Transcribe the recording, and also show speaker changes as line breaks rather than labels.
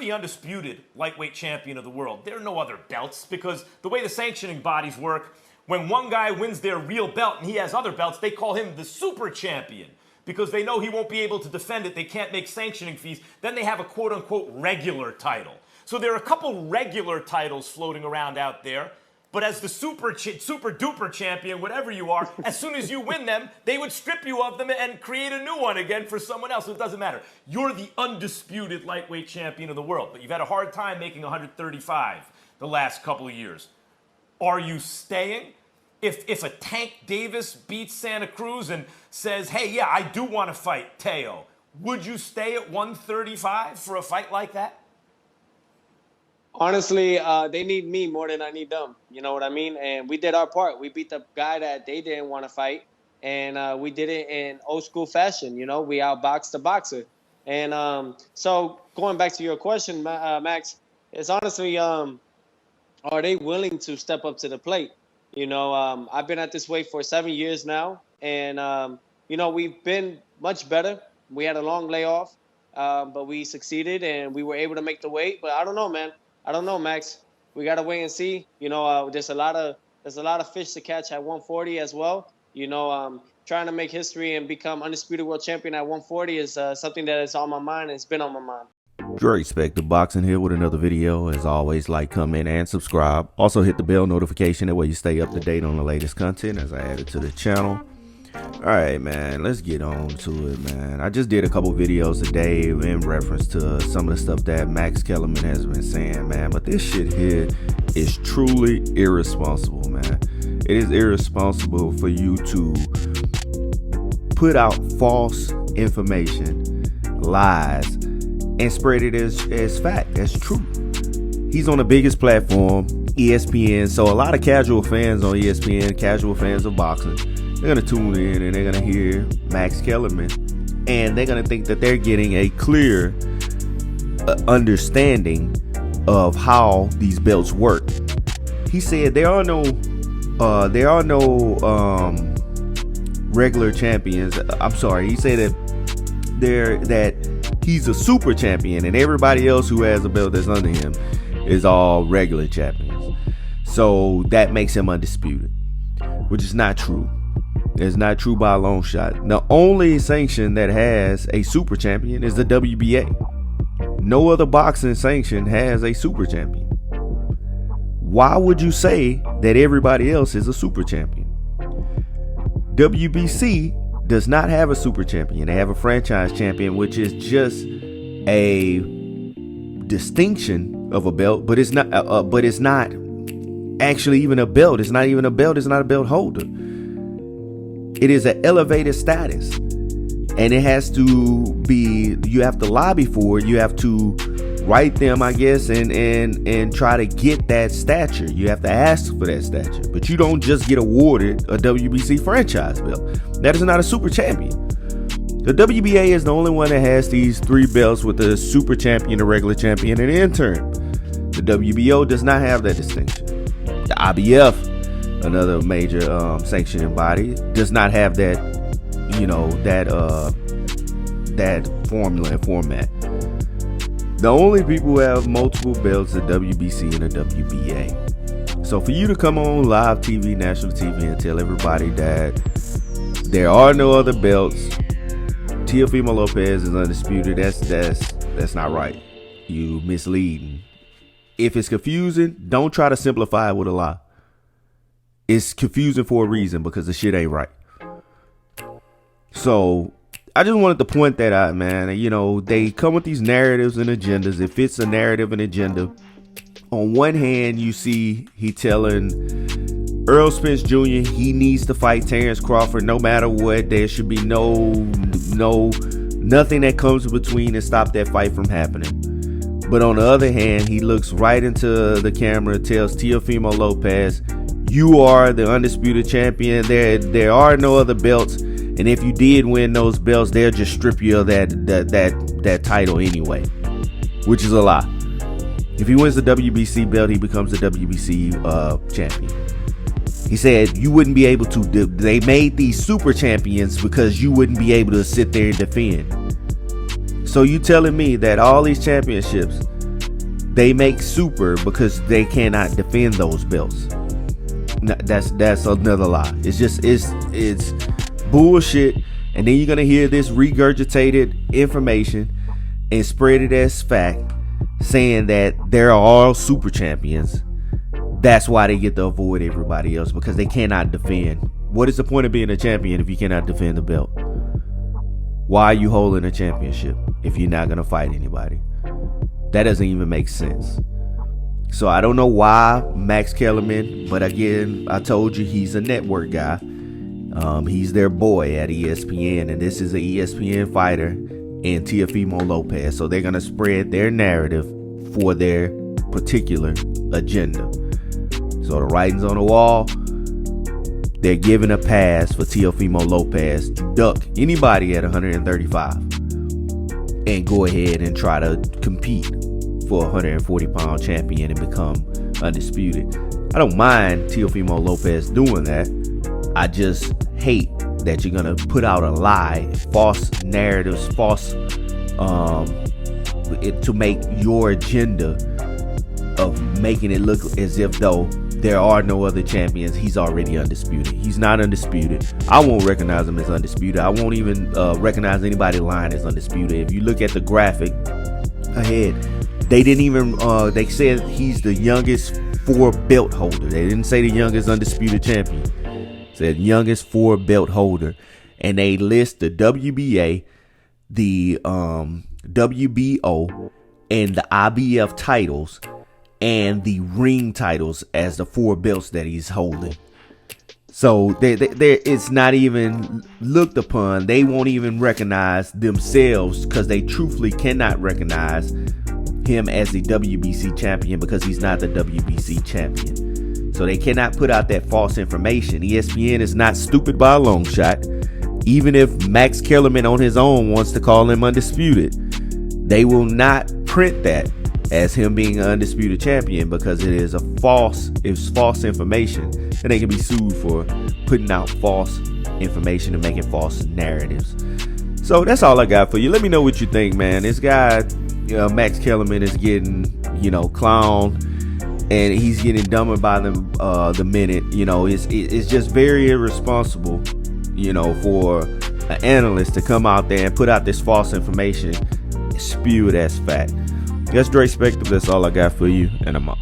the undisputed lightweight champion of the world. There are no other belts because the way the sanctioning bodies work, when one guy wins their real belt and he has other belts, they call him the super champion because they know he won't be able to defend it. They can't make sanctioning fees. Then they have a quote-unquote regular title. So there are a couple regular titles floating around out there. But as the super duper champion, whatever you are, as soon as you win them, they would strip you of them and create a new one again for someone else. So it doesn't matter. You're the undisputed lightweight champion of the world, but you've had a hard time making 135 the last couple of years. Are you staying? If a Tank Davis beats Santa Cruz and says, hey, yeah, I do want to fight Teo, would you stay at 135 for a fight like that?
Honestly, they need me more than I need them. You know what I mean? And we did our part. We beat the guy that they didn't want to fight. And we did it in old school fashion. You know, we outboxed the boxer. And so going back to your question, Max, it's honestly, are they willing to step up to the plate? You know, I've been at this weight for 7 years now. And, you know, we've been much better. We had a long layoff, but we succeeded and we were able to make the weight. But I don't know, man. I don't know, Max. We gotta wait and see. You know, there's a lot of fish to catch at 140 as well. You know, trying to make history and become undisputed world champion at 140 is something that is on my mind. And it's been on my mind.
Dre Spector Boxing here with another video. As always, like, comment, and subscribe. Also hit the bell notification, that way you stay up to date on the latest content as I add it to the channel. Alright, man, let's get on to it, man. I just did a couple videos today in reference to some of the stuff that Max Kellerman has been saying, man. But this shit here is truly irresponsible, man. It is irresponsible for you to put out false information, lies, and spread it as fact, as true. He's on the biggest platform, ESPN. So a lot of casual fans on ESPN, casual fans of boxing, they're going to tune in and they're going to hear Max Kellerman, and they're going to think that they're getting a clear understanding of how these belts work. He said there are no regular champions. I'm sorry. He said that he's a super champion and everybody else who has a belt that's under him is all regular champions. So that makes him undisputed, which is not true. It's not true by a long shot. The only sanction that has a super champion is the WBA. No other boxing sanction has a super champion. Why would you say that everybody else is a super champion? WBC does not have a super champion. They have a franchise champion, which is just a distinction of a belt, but it's not. It's not actually even a belt. It's not even a belt. It's not a belt holder. It is an elevated status, and it has to be, you have to lobby for it. You have to write them, I guess, and try to get that stature. You have to ask for that stature, but you don't just get awarded a WBC franchise belt. That is not a super champion. The WBA is the only one that has these three belts with the super champion, the regular champion, and the interim. The WBO does not have that distinction. The IBF, another major sanctioning body, does not have that, you know, that formula and format. The only people who have multiple belts are WBC and the WBA. So for you to come on live TV, national TV, and tell everybody that there are no other belts, Teofimo Lopez is undisputed, that's not right. You misleading. If it's confusing, don't try to simplify it with a lie. It's confusing for a reason, because the shit ain't right. So I just wanted to point that out, man. You know, they come with these narratives and agendas. It fits a narrative and agenda. On one hand, you see he telling Earl Spence Jr. he needs to fight Terrence Crawford no matter what. There should be nothing that comes between and stop that fight from happening. But on the other hand, he looks right into the camera, tells Teofimo Lopez, you are the undisputed champion. There are no other belts, and if you did win those belts, they'll just strip you of that title anyway, which is a lie. If he wins the WBC belt, he becomes the WBC champion. He said you wouldn't be able to. They made these super champions because you wouldn't be able to sit there and defend. So you telling me that all these championships they make super because they cannot defend those belts. That's another lie. It's bullshit. And then you're gonna hear this regurgitated information and spread it as fact, saying that they're all super champions. That's why they get to avoid everybody else, because they cannot defend. What is the point of being a champion if you cannot defend the belt? Why are you holding a championship if you're not gonna fight anybody? That doesn't even make sense. So I don't know why Max Kellerman, but again, I told you he's a network guy. He's their boy at ESPN, and this is an ESPN fighter and Teofimo Lopez. So they're gonna spread their narrative for their particular agenda. So the writing's on the wall. They're giving a pass for Teofimo Lopez to duck anybody at 135 and go ahead and try to compete for a 140-pound champion and become undisputed. I don't mind Teofimo Lopez doing that. I just hate that you're gonna put out a lie, false narratives, to make your agenda of making it look as if though there are no other champions. He's already undisputed. He's not undisputed. I won't recognize him as undisputed. I won't even recognize anybody lying as undisputed. If you look at the graphic ahead, they didn't even they said he's the youngest 4 belt holder. They didn't say the youngest undisputed champion. Said youngest 4 belt holder, and they list the WBA, the WBO, and the IBF titles and the ring titles as the 4 belts that he's holding. So it's not even looked upon. They won't even recognize themselves because they truthfully cannot recognize him as the WBC champion because he's not the WBC champion. So they cannot put out that false information. ESPN is not stupid by a long shot. Even if Max Kellerman on his own wants to call him undisputed, they will not print that as him being an undisputed champion because it's false information, and they can be sued for putting out false information and making false narratives. So that's all I got for you. Let me know what you think, man. This guy, Max Kellerman, is getting, clowned, and he's getting dumber by the minute. It's just very irresponsible, for an analyst to come out there and put out this false information, spew it as fact. That's Dre Spector. That's all I got for you, and I'm out.